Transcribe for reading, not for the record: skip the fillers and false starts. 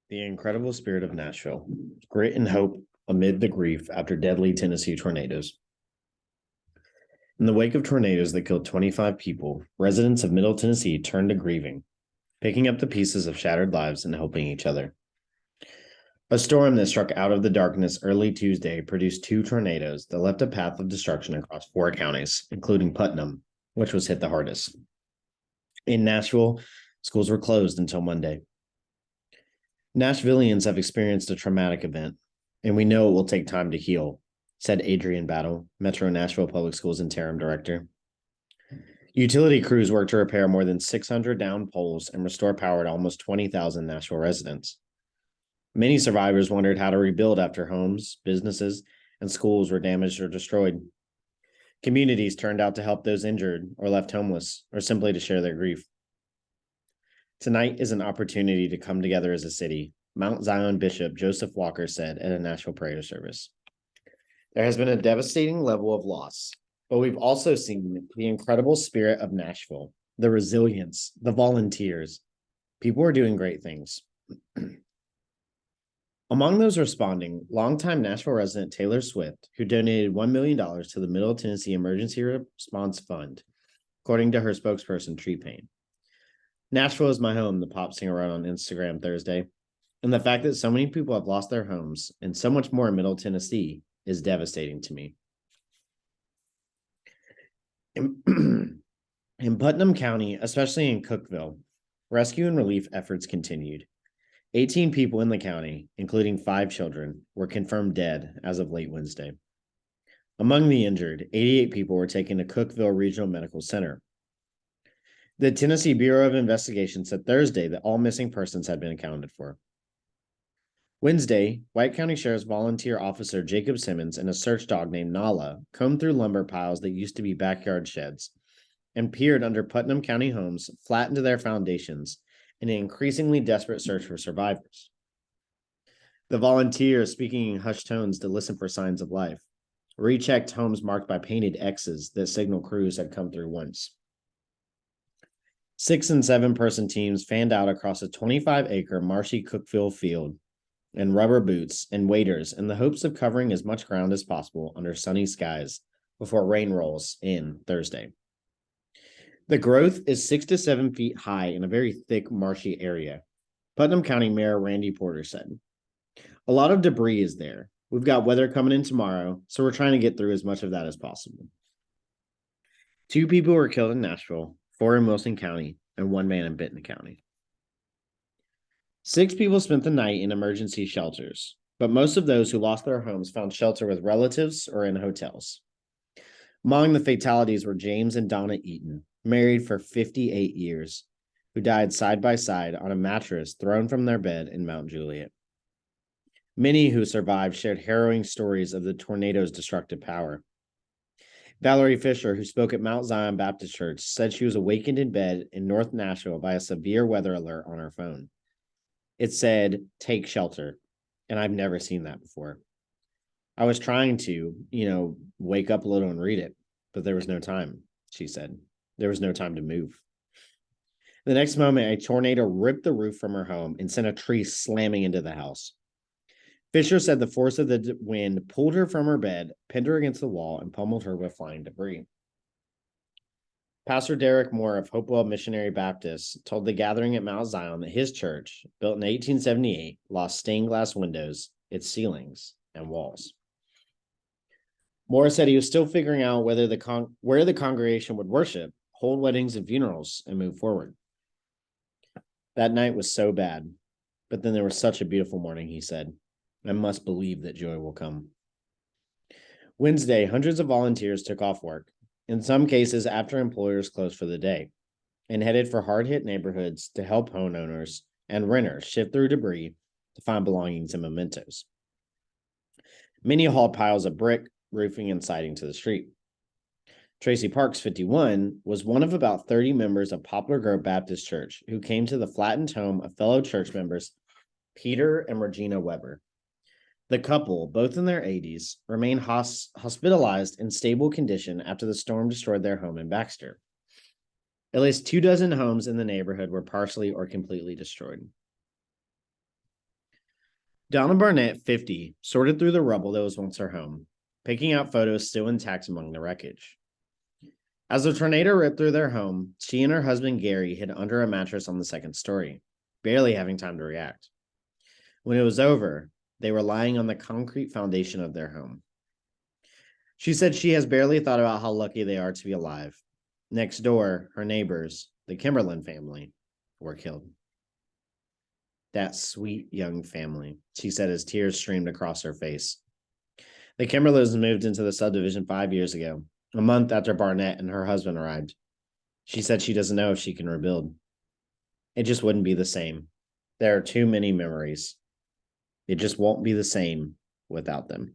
The incredible spirit of Nashville, grit and hope amid the grief after deadly Tennessee tornadoes. In the wake of tornadoes that killed 25 people, residents of Middle Tennessee turned to grieving, picking up the pieces of shattered lives and helping each other. A storm that struck out of the darkness early Tuesday produced two tornadoes that left a path of destruction across four counties, including Putnam, which was hit the hardest. In Nashville, schools were closed until Monday. Nashvillians have experienced a traumatic event, and we know it will take time to heal, said Adrian Battle, Metro Nashville Public Schools interim director. Utility crews worked to repair more than 600 downed poles and restore power to almost 20,000 Nashville residents. Many survivors wondered how to rebuild after homes, businesses, and schools were damaged or destroyed. Communities turned out to help those injured or left homeless, or simply to share their grief. Tonight is an opportunity to come together as a city, Mount Zion Bishop Joseph Walker said at a Nashville prayer service. There has been a devastating level of loss, but we've also seen the incredible spirit of Nashville, the resilience, the volunteers. People are doing great things. Among those responding, longtime Nashville resident Taylor Swift, who donated $1 million to the Middle Tennessee Emergency Response Fund, according to her spokesperson, Tree Payne. Nashville is my home, the pop singer wrote on Instagram Thursday, and the fact that so many people have lost their homes and so much more in Middle Tennessee is devastating to me. In Putnam County, especially in Cookeville, rescue and relief efforts continued. 18 people in the county, including 5 children, were confirmed dead as of late Wednesday. Among the injured, 88 people were taken to Cookeville Regional Medical Center. The Tennessee Bureau of Investigation said Thursday that all missing persons had been accounted for. Wednesday, White County Sheriff's volunteer officer Jacob Simmons and a search dog named Nala combed through lumber piles that used to be backyard sheds and peered under Putnam County homes, flattened to their foundations, in an increasingly desperate search for survivors. The volunteers, speaking in hushed tones to listen for signs of life, rechecked homes marked by painted X's that signal crews had come through once. 6- and 7-person teams fanned out across a 25-acre marshy Cookeville field in rubber boots and waders in the hopes of covering as much ground as possible under sunny skies before rain rolls in Thursday. The growth is 6 to 7 feet high in a very thick, marshy area, Putnam County Mayor Randy Porter said. A lot of debris is there. We've got weather coming in tomorrow, so we're trying to get through as much of that as possible. 2 people were killed in Nashville, 4 in Wilson County, and 1 man in Benton County. 6 people spent the night in emergency shelters, but most of those who lost their homes found shelter with relatives or in hotels. Among the fatalities were James and Donna Eaton, married for 58 years, who died side by side on a mattress thrown from their bed in Mount Juliet. Many who survived shared harrowing stories of the tornado's destructive power. Valerie Fisher, who spoke at Mount Zion Baptist Church, said she was awakened in bed in North Nashville by a severe weather alert on her phone. It said, "Take shelter," and I've never seen that before. I was trying to, wake up a little and read it, but there was no time, she said. There was no time to move. The next moment, a tornado ripped the roof from her home and sent a tree slamming into the house. Fisher said the force of the wind pulled her from her bed, pinned her against the wall, and pummeled her with flying debris. Pastor Derek Moore of Hopewell Missionary Baptist told the gathering at Mount Zion that his church, built in 1878, lost stained glass windows, its ceilings, and walls. Moore said he was still figuring out where the congregation would worship, hold weddings and funerals, and move forward. That night was so bad, but then there was such a beautiful morning, he said. I must believe that joy will come. Wednesday, hundreds of volunteers took off work, in some cases after employers closed for the day, and headed for hard-hit neighborhoods to help homeowners and renters shift through debris to find belongings and mementos. Many hauled piles of brick, roofing, and siding to the street. Tracy Parks, 51, was one of about 30 members of Poplar Grove Baptist Church who came to the flattened home of fellow church members Peter and Regina Weber. The couple, both in their 80s, remained hospitalized in stable condition after the storm destroyed their home in Baxter. At least 24 homes in the neighborhood were partially or completely destroyed. Donna Barnett, 50, sorted through the rubble that was once her home, picking out photos still intact among the wreckage. As the tornado ripped through their home, she and her husband Gary hid under a mattress on the second story, barely having time to react. When it was over, they were lying on the concrete foundation of their home. She said she has barely thought about how lucky they are to be alive. Next door, her neighbors, the Kimberlin family, were killed. That sweet young family, she said as tears streamed across her face. The Kimberlins moved into the subdivision 5 years ago, a month after Barnett and her husband arrived. She said she doesn't know if she can rebuild. It just wouldn't be the same. There are too many memories. It just won't be the same without them.